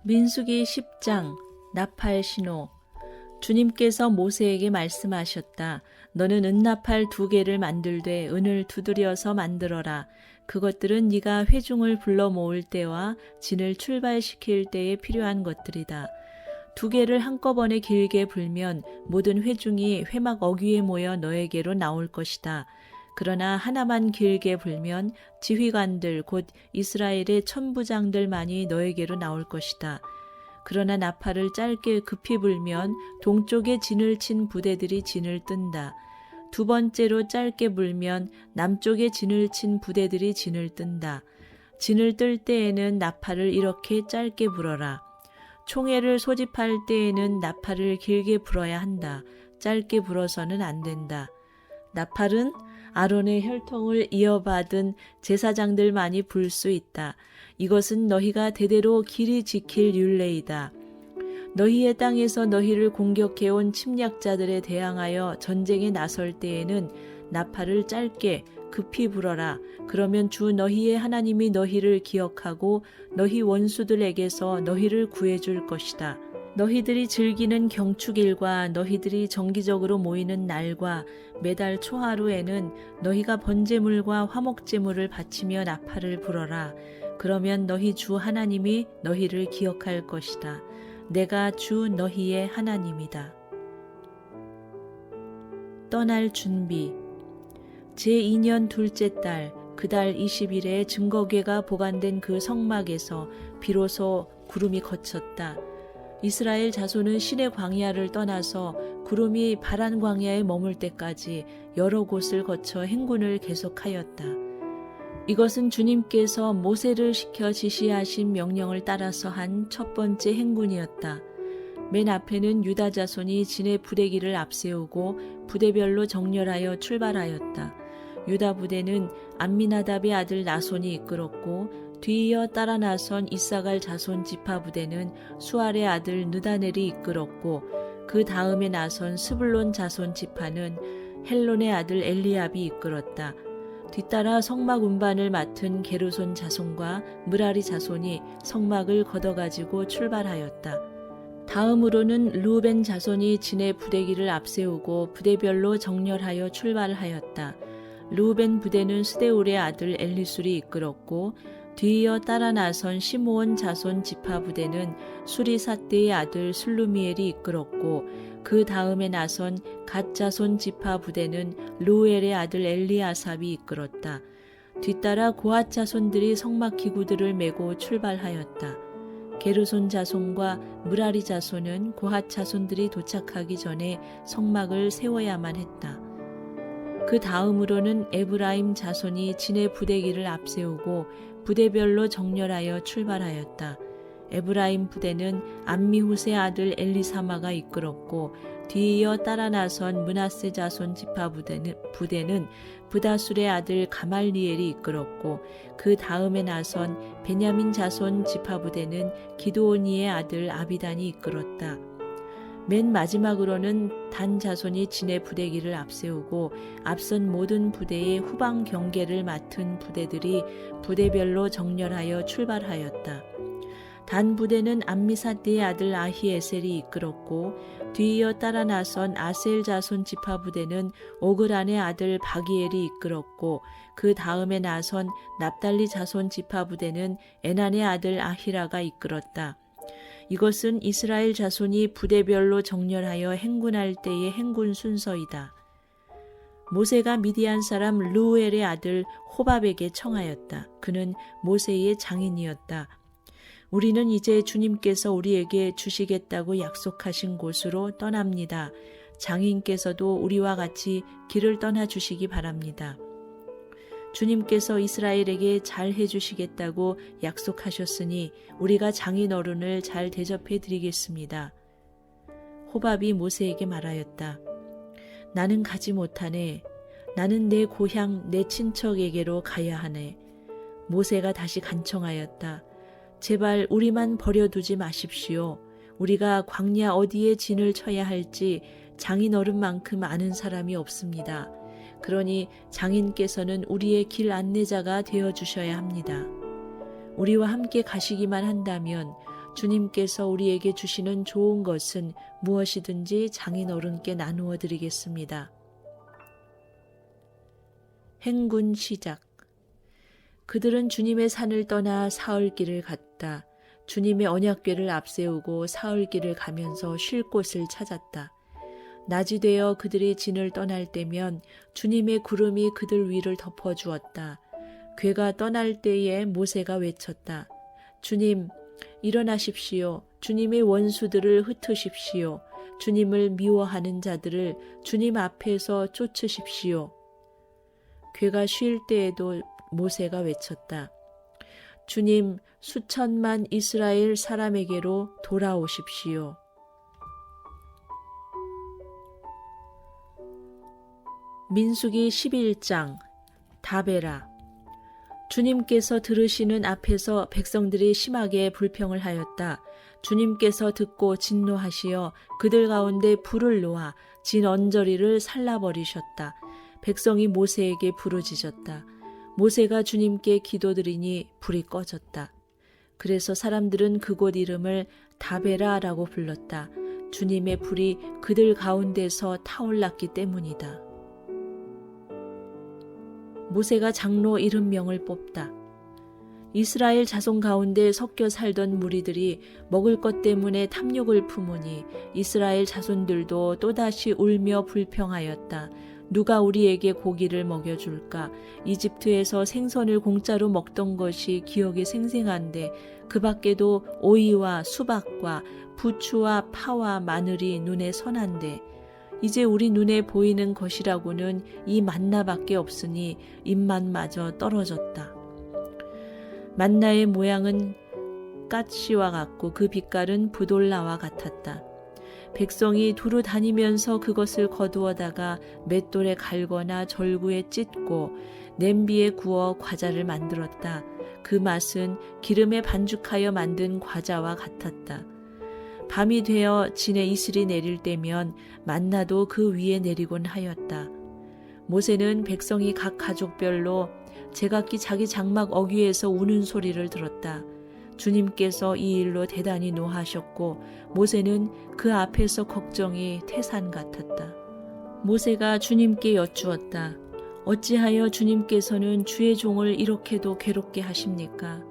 민수기 10장 나팔 신호. 주님께서 모세에게 말씀하셨다. 너는 은나팔 2개를 만들되 은을 두드려서 만들어라. 그것들은 네가 회중을 불러 모을 때와 진을 출발시킬 때에 필요한 것들이다. 2개를 한꺼번에 길게 불면 모든 회중이 회막 어귀에 모여 너에게로 나올 것이다. 그러나 하나만 길게 불면 지휘관들 곧 이스라엘의 천부장들만이 너에게로 나올 것이다. 그러나 나팔을 짧게 급히 불면 동쪽에 진을 친 부대들이 진을 뜬다. 2번째로 짧게 불면 남쪽에 진을 친 부대들이 진을 뜬다. 진을 뜰 때에는 나팔을 이렇게 짧게 불어라. 총애를 소집할 때에는 나팔을 길게 불어야 한다. 짧게 불어서는 안 된다. 나팔은 아론의 혈통을 이어받은 제사장들만이 불 수 있다. 이것은 너희가 대대로 길이 지킬 율례이다. 너희의 땅에서 너희를 공격해온 침략자들에 대항하여 전쟁에 나설 때에는 나팔을 짧게 급히 불어라. 그러면 주 너희의 하나님이 너희를 기억하고 너희 원수들에게서 너희를 구해줄 것이다. 너희들이 즐기는 경축일과 너희들이 정기적으로 모이는 날과 매달 초하루에는 너희가 번제물과 화목제물을 바치며 나팔을 불어라. 그러면 너희 주 하나님이 너희를 기억할 것이다. 내가 주 너희의 하나님이다. 떠날 준비. 제2년 둘째 달 그 달 20일에 증거궤가 보관된 그 성막에서 비로소 구름이 걷혔다. 이스라엘 자손은 시내 광야를 떠나서 구름이 바란 광야에 머물 때까지 여러 곳을 거쳐 행군을 계속하였다. 이것은 주님께서 모세를 시켜 지시하신 명령을 따라서 한 첫 번째 행군이었다. 맨 앞에는 유다 자손이 진의 부대기를 앞세우고 부대별로 정렬하여 출발하였다. 유다 부대는 암미나답의 아들 나손이 이끌었고 뒤이어 따라 나선 이사갈 자손 지파 부대는 수알의 아들 느다넬이 이끌었고 그 다음에 나선 스불론 자손 지파는 헬론의 아들 엘리압이 이끌었다. 뒤따라 성막 운반을 맡은 게르손 자손과 므라리 자손이 성막을 걷어가지고 출발하였다. 다음으로는 르우벤 자손이 진의 부대기를 앞세우고 부대별로 정렬하여 출발하였다. 르우벤 부대는 스데울의 아들 엘리술이 이끌었고 뒤이어 따라 나선 시므온 자손 지파 부대는 수리사떼의 아들 슬루미엘이 이끌었고 그 다음에 나선 갓 자손 지파 부대는 르우엘의 아들 엘리아삽이 이끌었다. 뒤따라 고핫 자손들이 성막 기구들을 메고 출발하였다. 게르손 자손과 므라리 자손은 고핫 자손들이 도착하기 전에 성막을 세워야만 했다. 그 다음으로는 에브라임 자손이 진의 부대기를 앞세우고 부대별로 정렬하여 출발하였다. 에브라임 부대는 암미훗의 아들 엘리사마가 이끌었고 뒤이어 따라 나선 므낫세 자손 지파 부대는 브다술의 아들 가말리엘이 이끌었고 그 다음에 나선 베냐민 자손 지파 부대는 기드오니의 아들 아비단이 이끌었다. 맨 마지막으로는 단 자손이 진의 부대기를 앞세우고 앞선 모든 부대의 후방 경계를 맡은 부대들이 부대별로 정렬하여 출발하였다. 단 부대는 암미사띠의 아들 아히에셀이 이끌었고 뒤이어 따라 나선 아셀 자손 지파 부대는 오그란의 아들 바기엘이 이끌었고 그 다음에 나선 납달리 자손 지파 부대는 에난의 아들 아히라가 이끌었다. 이것은 이스라엘 자손이 부대별로 정렬하여 행군할 때의 행군 순서이다. 모세가 미디안 사람 르우엘의 아들 호밥에게 청하였다. 그는 모세의 장인이었다. 우리는 이제 주님께서 우리에게 주시겠다고 약속하신 곳으로 떠납니다. 장인께서도 우리와 같이 길을 떠나 주시기 바랍니다. 주님께서 이스라엘에게 잘 해주시겠다고 약속하셨으니 우리가 장인 어른을 잘 대접해 드리겠습니다. 호밥이 모세에게 말하였다. 나는 가지 못하네. 나는 내 고향 내 친척에게로 가야 하네. 모세가 다시 간청하였다. 제발 우리만 버려두지 마십시오. 우리가 광야 어디에 진을 쳐야 할지 장인 어른만큼 아는 사람이 없습니다. 그러니 장인께서는 우리의 길 안내자가 되어 주셔야 합니다. 우리와 함께 가시기만 한다면 주님께서 우리에게 주시는 좋은 것은 무엇이든지 장인어른께 나누어 드리겠습니다. 행군 시작. 그들은 주님의 산을 떠나 사흘길을 갔다. 주님의 언약궤를 앞세우고 사흘길을 가면서 쉴 곳을 찾았다. 낮이 되어 그들이 진을 떠날 때면 주님의 구름이 그들 위를 덮어주었다. 궤가 떠날 때에 모세가 외쳤다. 주님, 일어나십시오. 주님의 원수들을 흩으십시오. 주님을 미워하는 자들을 주님 앞에서 쫓으십시오. 궤가 쉴 때에도 모세가 외쳤다. 주님, 수천만 이스라엘 사람에게로 돌아오십시오. 민수기 11장 다베라. 주님께서 들으시는 앞에서 백성들이 심하게 불평을 하였다. 주님께서 듣고 진노하시어 그들 가운데 불을 놓아 진 언저리를 살라버리셨다. 백성이 모세에게 부르짖었다. 모세가 주님께 기도드리니 불이 꺼졌다. 그래서 사람들은 그곳 이름을 다베라라고 불렀다. 주님의 불이 그들 가운데서 타올랐기 때문이다. 모세가 장로 70명을 뽑다. 이스라엘 자손 가운데 섞여 살던 무리들이 먹을 것 때문에 탐욕을 품으니 이스라엘 자손들도 또다시 울며 불평하였다. 누가 우리에게 고기를 먹여줄까? 이집트에서 생선을 공짜로 먹던 것이 기억에 생생한데 그 밖에도 오이와 수박과 부추와 파와 마늘이 눈에 선한데 이제 우리 눈에 보이는 것이라고는 이 만나밖에 없으니 입맛마저 떨어졌다. 만나의 모양은 갓씨와 같고 그 빛깔은 부돌라와 같았다. 백성이 두루 다니면서 그것을 거두어다가 맷돌에 갈거나 절구에 찢고 냄비에 구워 과자를 만들었다. 그 맛은 기름에 반죽하여 만든 과자와 같았다. 밤이 되어 진에 이슬이 내릴 때면 만나도 그 위에 내리곤 하였다. 모세는 백성이 각 가족별로 제각기 자기 장막 어귀에서 우는 소리를 들었다. 주님께서 이 일로 대단히 노하셨고 모세는 그 앞에서 걱정이 태산 같았다. 모세가 주님께 여쭈었다. 어찌하여 주님께서는 주의 종을 이렇게도 괴롭게 하십니까?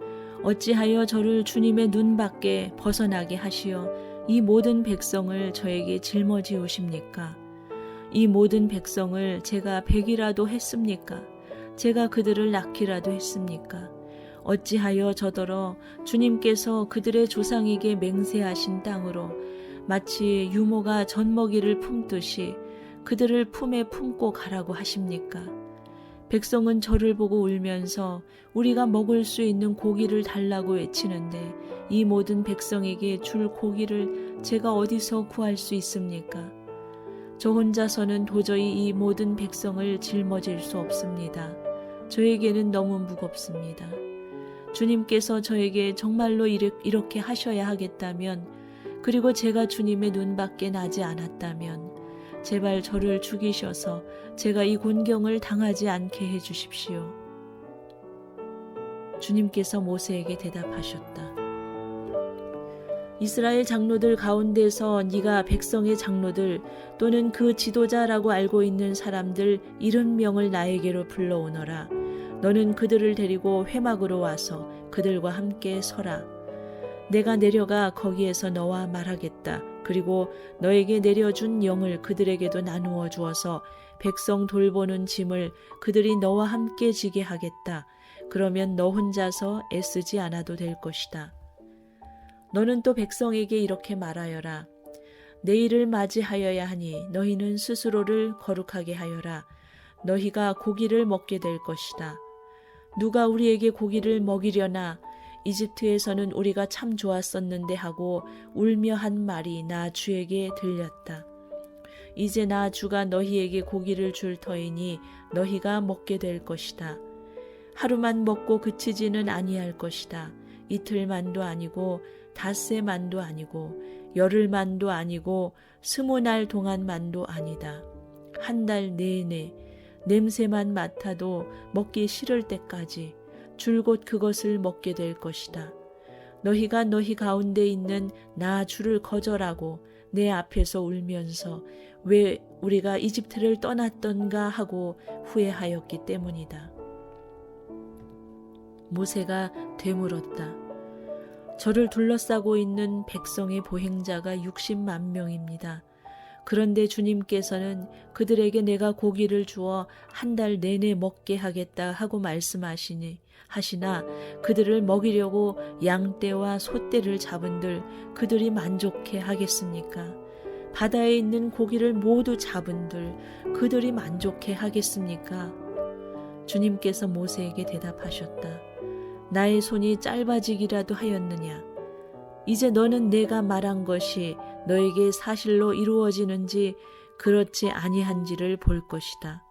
어찌하여 저를 주님의 눈 밖에 벗어나게 하시어 이 모든 백성을 저에게 짊어지우십니까? 이 모든 백성을 제가 백이라도 했습니까? 제가 그들을 낳기라도 했습니까? 어찌하여 저더러 주님께서 그들의 조상에게 맹세하신 땅으로 마치 유모가 젖먹이를 품듯이 그들을 품에 품고 가라고 하십니까? 백성은 저를 보고 울면서 우리가 먹을 수 있는 고기를 달라고 외치는데 이 모든 백성에게 줄 고기를 제가 어디서 구할 수 있습니까? 저 혼자서는 도저히 이 모든 백성을 짊어질 수 없습니다. 저에게는 너무 무겁습니다. 주님께서 저에게 정말로 이렇게 하셔야 하겠다면, 그리고 제가 주님의 눈 밖에 나지 않았다면 제발 저를 죽이셔서 제가 이 곤경을 당하지 않게 해주십시오. 주님께서 모세에게 대답하셨다. 이스라엘 장로들 가운데서 네가 백성의 장로들 또는 그 지도자라고 알고 있는 사람들 70명을 나에게로 불러오너라. 너는 그들을 데리고 회막으로 와서 그들과 함께 서라. 내가 내려가 거기에서 너와 말하겠다. 그리고 너에게 내려준 영을 그들에게도 나누어 주어서 백성 돌보는 짐을 그들이 너와 함께 지게 하겠다. 그러면 너 혼자서 애쓰지 않아도 될 것이다. 너는 또 백성에게 이렇게 말하여라. 내일을 맞이하여야 하니 너희는 스스로를 거룩하게 하여라. 너희가 고기를 먹게 될 것이다. 누가 우리에게 고기를 먹이려나? 이집트에서는 우리가 참 좋았었는데 하고 울며 한 말이 나 주에게 들렸다. 이제 나 주가 너희에게 고기를 줄 터이니 너희가 먹게 될 것이다. 하루만 먹고 그치지는 아니할 것이다. 이틀만도 아니고 닷새만도 아니고 열흘만도 아니고 20날 동안만도 아니다. 한 달 내내 냄새만 맡아도 먹기 싫을 때까지 줄곧 그것을 먹게 될 것이다. 너희가 너희 가운데 있는 나 주를 거절하고 내 앞에서 울면서 왜 우리가 이집트를 떠났던가 하고 후회하였기 때문이다. 모세가 되물었다. 저를 둘러싸고 있는 백성의 보행자가 60만 명입니다. 그런데 주님께서는 그들에게 내가 고기를 주어 한 달 내내 먹게 하겠다 하고 하시나 그들을 먹이려고 양떼와 소떼를 잡은들 그들이 만족해 하겠습니까? 바다에 있는 고기를 모두 잡은들 그들이 만족해 하겠습니까? 주님께서 모세에게 대답하셨다. 나의 손이 짧아지기라도 하였느냐? 이제 너는 내가 말한 것이 너에게 사실로 이루어지는지 그렇지 아니한지를 볼 것이다.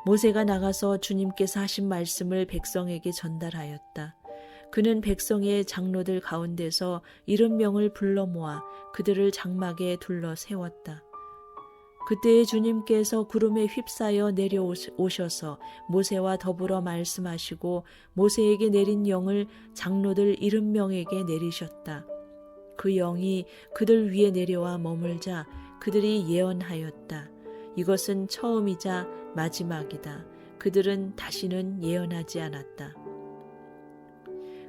모세가 나가서 주님께서 하신 말씀을 백성에게 전달하였다. 그는 백성의 장로들 가운데서 70명을 불러 모아 그들을 장막에 둘러 세웠다. 그때에 주님께서 구름에 휩싸여 내려오셔서 모세와 더불어 말씀하시고 모세에게 내린 영을 장로들 70명에게 내리셨다. 그 영이 그들 위에 내려와 머물자 그들이 예언하였다. 이것은 처음이자 마지막이다. 그들은 다시는 예언하지 않았다.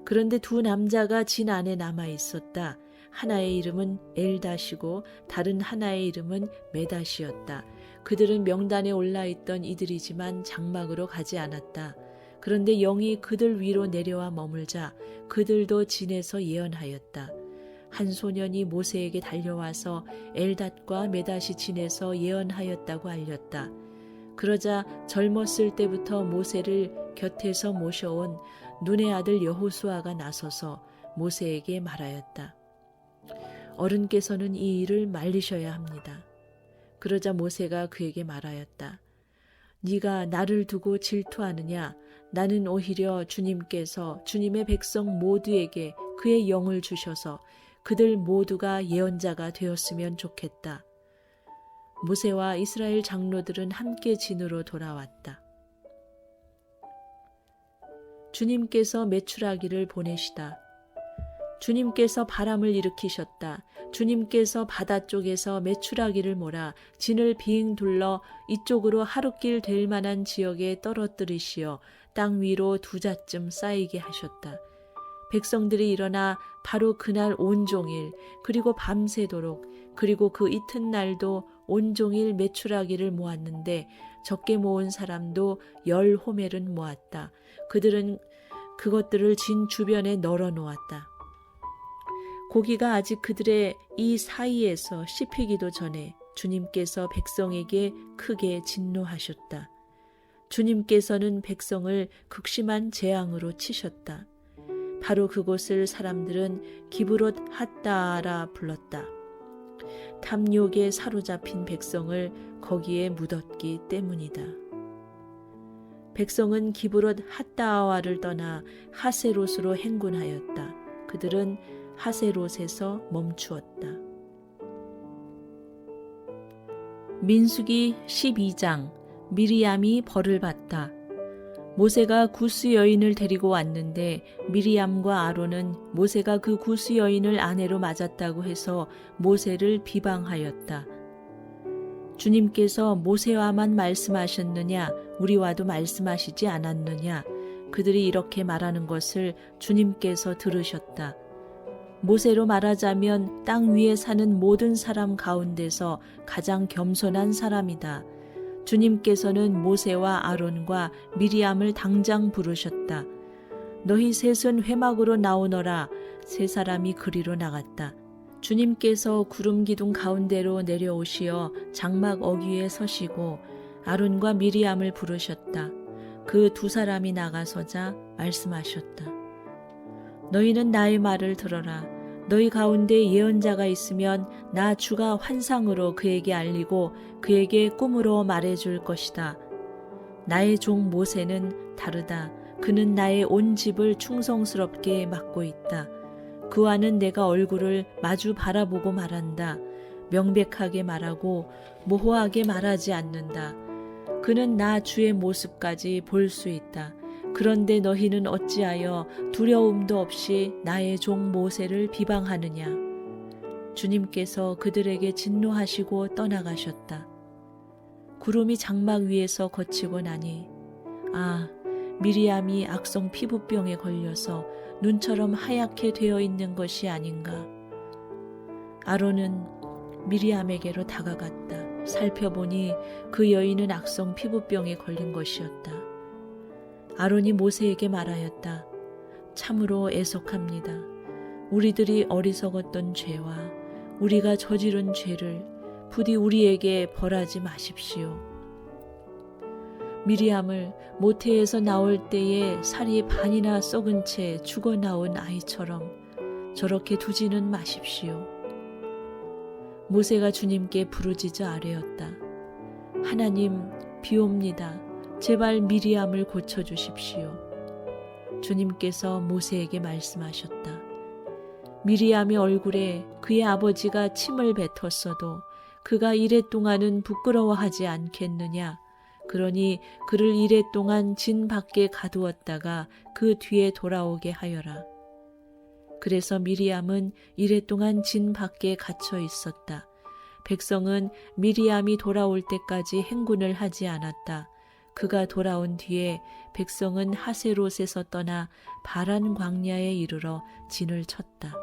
그런데 두 남자가 진 안에 남아 있었다. 하나의 이름은 엘닷이고 다른 하나의 이름은 메닷이었다. 그들은 명단에 올라있던 이들이지만 장막으로 가지 않았다. 그런데 영이 그들 위로 내려와 머물자 그들도 진에서 예언하였다. 한 소년이 모세에게 달려와서 엘닷과 메닷이 진에서 예언하였다고 알렸다. 그러자 젊었을 때부터 모세를 곁에서 모셔온 눈의 아들 여호수아가 나서서 모세에게 말하였다. 어른께서는 이 일을 말리셔야 합니다. 그러자 모세가 그에게 말하였다. 네가 나를 두고 질투하느냐? 나는 오히려 주님께서 주님의 백성 모두에게 그의 영을 주셔서 그들 모두가 예언자가 되었으면 좋겠다. 모세와 이스라엘 장로들은 함께 진으로 돌아왔다. 주님께서 메추라기를 보내시다. 주님께서 바람을 일으키셨다. 주님께서 바다 쪽에서 메추라기를 몰아 진을 빙 둘러 이쪽으로 하룻길 될 만한 지역에 떨어뜨리시어 땅 위로 2자쯤 쌓이게 하셨다. 백성들이 일어나 바로 그날 온종일 그리고 밤새도록 그리고 그 이튿날도 온종일 메추라기를 모았는데 적게 모은 사람도 10호멜은 모았다. 그들은 그것들을 진 주변에 널어 놓았다. 고기가 아직 그들의 이 사이에서 씹히기도 전에 주님께서 백성에게 크게 진노하셨다. 주님께서는 백성을 극심한 재앙으로 치셨다. 바로 그곳을 사람들은 기브롯 핫다라 불렀다. 탐욕에 사로잡힌 백성을 거기에 묻었기 때문이다. 백성은 기브롯 핫다와를 떠나 하세롯으로 행군하였다. 그들은 하세롯에서 멈추었다. 민수기 12장 미리암이 벌을 받다. 모세가 구스 여인을 데리고 왔는데 미리암과 아론은 모세가 그 구스 여인을 아내로 맞았다고 해서 모세를 비방하였다. 주님께서 모세와만 말씀하셨느냐? 우리와도 말씀하시지 않았느냐? 그들이 이렇게 말하는 것을 주님께서 들으셨다. 모세로 말하자면 땅 위에 사는 모든 사람 가운데서 가장 겸손한 사람이다. 주님께서는 모세와 아론과 미리암을 당장 부르셨다. 너희 셋은 회막으로 나오너라. 세 사람이 그리로 나갔다. 주님께서 구름 기둥 가운데로 내려오시어 장막 어귀에 서시고 아론과 미리암을 부르셨다. 그 2사람이 나가서자 말씀하셨다. 너희는 나의 말을 들어라. 너희 가운데 예언자가 있으면 나 주가 환상으로 그에게 알리고 그에게 꿈으로 말해줄 것이다. 나의 종 모세는 다르다. 그는 나의 온 집을 충성스럽게 맡고 있다. 그와는 내가 얼굴을 마주 바라보고 말한다. 명백하게 말하고 모호하게 말하지 않는다. 그는 나 주의 모습까지 볼 수 있다. 그런데 너희는 어찌하여 두려움도 없이 나의 종 모세를 비방하느냐. 주님께서 그들에게 진노하시고 떠나가셨다. 구름이 장막 위에서 거치고 나니 미리암이 악성 피부병에 걸려서 눈처럼 하얗게 되어 있는 것이 아닌가. 아론은 미리암에게로 다가갔다. 살펴보니 그 여인은 악성 피부병에 걸린 것이었다. 아론이 모세에게 말하였다. 참으로 애석합니다. 우리들이 어리석었던 죄와 우리가 저지른 죄를 부디 우리에게 벌하지 마십시오. 미리암을 모태에서 나올 때에 살이 반이나 썩은 채 죽어 나온 아이처럼 저렇게 두지는 마십시오. 모세가 주님께 부르짖어 아뢰었다. 하나님, 비옵니다. 제발 미리암을 고쳐주십시오. 주님께서 모세에게 말씀하셨다. 미리암의 얼굴에 그의 아버지가 침을 뱉었어도 그가 이랫동안은 부끄러워하지 않겠느냐. 그러니 그를 이랫동안 진 밖에 가두었다가 그 뒤에 돌아오게 하여라. 그래서 미리암은 이랫동안 진 밖에 갇혀 있었다. 백성은 미리암이 돌아올 때까지 행군을 하지 않았다. 그가 돌아온 뒤에 백성은 하세롯에서 떠나 바란 광야에 이르러 진을 쳤다.